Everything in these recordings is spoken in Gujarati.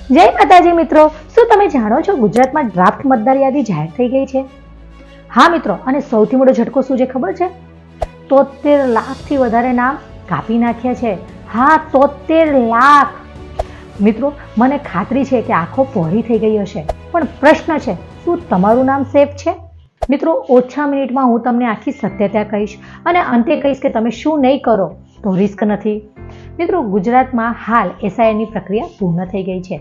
જય માતાજી મિત્રો, શું તમે જાણો છો ગુજરાતમાં ડ્રાફ્ટ મતદાર યાદી જાહેર થઈ ગઈ છે? હા મિત્રો, અને સૌથી મોટો ઝટકો શું છે ખબર છે? 73 લાખથી વધારે નામ કાપી નાખ્યા છે. હા, 73 લાખ. મિત્રો, મને ખાતરી છે કે આંખો પહોળી થઈ ગઈ હશે, પણ પ્રશ્ન છે, શું તમારું નામ સેફ છે? મિત્રો, ઓછા મિનિટમાં હું તમને આખી સત્યતા કહીશ અને અંતે કહીશ કે તમે શું નહીં કરો તો રિસ્ક નથી. મિત્રો, ગુજરાતમાં હાલ એસઆઈઆરની પ્રક્રિયા પૂર્ણ થઈ ગઈ છે.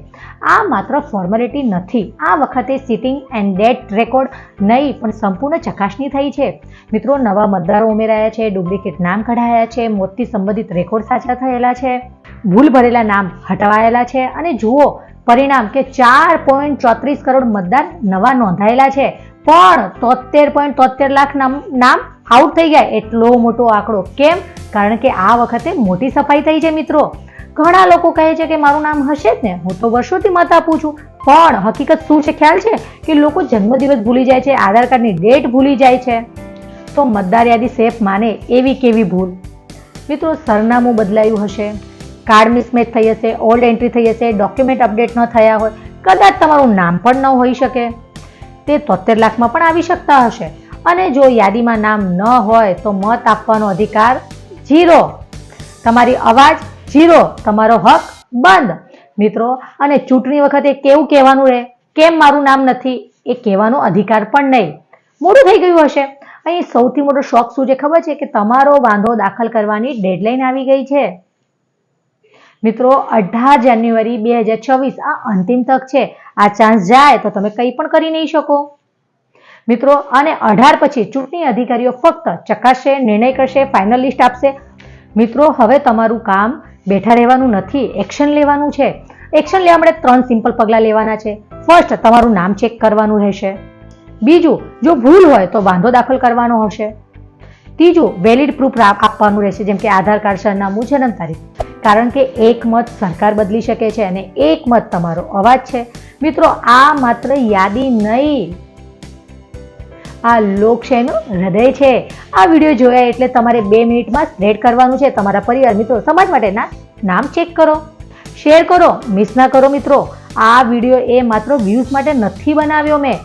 આ માત્ર ફોર્માલિટી નથી. આ વખતે સિટિંગ એન્ડ ડેટ રેકોર્ડ નહીં પણ સંપૂર્ણ ચકાસણી થઈ છે. મિત્રો, નવા મતદારો ઉમેરાયા છે, ડુપ્લિકેટ નામ કઢાયા છે, મોતથી સંબંધિત રેકોર્ડ સાચા થયેલા છે, ભૂલ ભરેલા નામ હટાવાયેલા છે અને જુઓ પરિણામ કે 4.34 કરોડ મતદાર નવા નોંધાયેલા છે, પણ 73.73 લાખ નામ આઉટ થઈ ગયા. એટલો મોટો આંકડો કેમ? કારણ કે આ વખતે મોટી સફાઈ થઈ છે. મિત્રો, ઘણા લોકો કહે છે કે મારું નામ હશે જ ને, હું તો વર્ષોથી મત આપું છું, પણ હકીકત શું છે ખ્યાલ છે કે લોકો જન્મદિવસ ભૂલી જાય છે, આધાર કાર્ડની ડેટ ભૂલી જાય છે. તો મતદાર યાદી સેફ માને એવી કેવી ભૂલ? મિત્રો, સરનામું બદલાયું હશે, કાર્ડ મિસમેચ થઈ હશે, ઓલ્ડ એન્ટ્રી થઈ હશે, ડોક્યુમેન્ટ અપડેટ ન થયા હોય, કદાચ તમારું નામ પણ ન હોઈ શકે. તે 73 લાખમાં પણ આવી શકતા હશે. અને જો યાદીમાં નામ ન હોય તો મત આપવાનો અધિકાર 0, તમારી અવાજ 0, તમારો હક બંધ. મિત્રો, અને ચૂંટણી વખતે કેવું કહેવાનું રહે, કેમ મારું નામ નથી, એ કહેવાનો અધિકાર પણ નહીં. મોડું થઈ ગયું હશે. અહીં સૌથી મોટો શોખ શું છે ખબર છે? કે તમારો વાંધો દાખલ કરવાની ડેડલાઇન આવી ગઈ છે. મિત્રો, 18 જાન્યુઆરી 2026 આ અંતિમ તક છે. આ ચાન્સ જાય તો તમે કંઈ પણ કરી નહીં શકો. મિત્રો, અને 18 પછી ચૂંટણી અધિકારીઓ ફક્ત ચકાસશે, નિર્ણય કરશે, ફાઇનલ લિસ્ટ આપશે. મિત્રો, હવે તમારું કામ બેઠા રહેવાનું નથી, એક્શન લેવાનું છે. એક્શન લેવા માટે 3 સિમ્પલ પગલાં લેવાના છે. ફર્સ્ટ, તમારું નામ ચેક કરવાનું રહેશે. બીજું, જો ભૂલ હોય તો વાંધો દાખલ કરવાનો હશે. ત્રીજું, વેલિડ પ્રૂફ આપવાનું રહેશે, જેમ કે આધાર કાર્ડ, સરનામું, જન્મ તારીખ. કારણ કે એક મત સરકાર બદલી શકે છે અને એક મત તમારો અવાજ છે. મિત્રો, આ માત્ર યાદી નહીં, આ લોકશાહીનું હૃદય છે. આ વિડીયો જોયા એટલે તમારે 2 મિનિટમાં સ્પ્રેડ કરવાનું છે. તમારા પરિવાર, મિત્રો, સમાજ માટેના નામ ચેક કરો, શેર કરો, મિસ ના કરો. મિત્રો, આ વિડીયો એ માત્ર વ્યૂઝ માટે નથી બનાવ્યો મેં.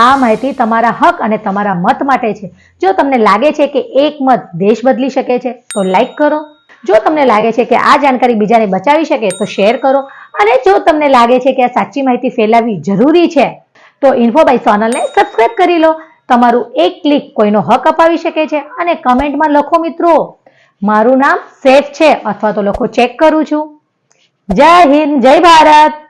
આ માહિતી તમારા હક અને તમારા મત માટે છે. જો તમને લાગે છે કે એક મત દેશ બદલી શકે છે તો લાઈક કરો. જો તમને લાગે છે કે આ જાણકારી બીજાને બચાવી શકે તો શેર કરો. અને જો તમને લાગે છે કે આ સાચી માહિતી ફેલાવવી જરૂરી છે તો ઇન્ફો બાય સોનલને સબસ્ક્રાઇબ કરી લો. તમારું એક ક્લિક કોઈનો હક અપાવી શકે છે. અને કમેન્ટમાં લખો, મિત્રો, મારું નામ સેફ છે, અથવા તો લખો ચેક કરું છું. જય હિન્દ, જય ભારત.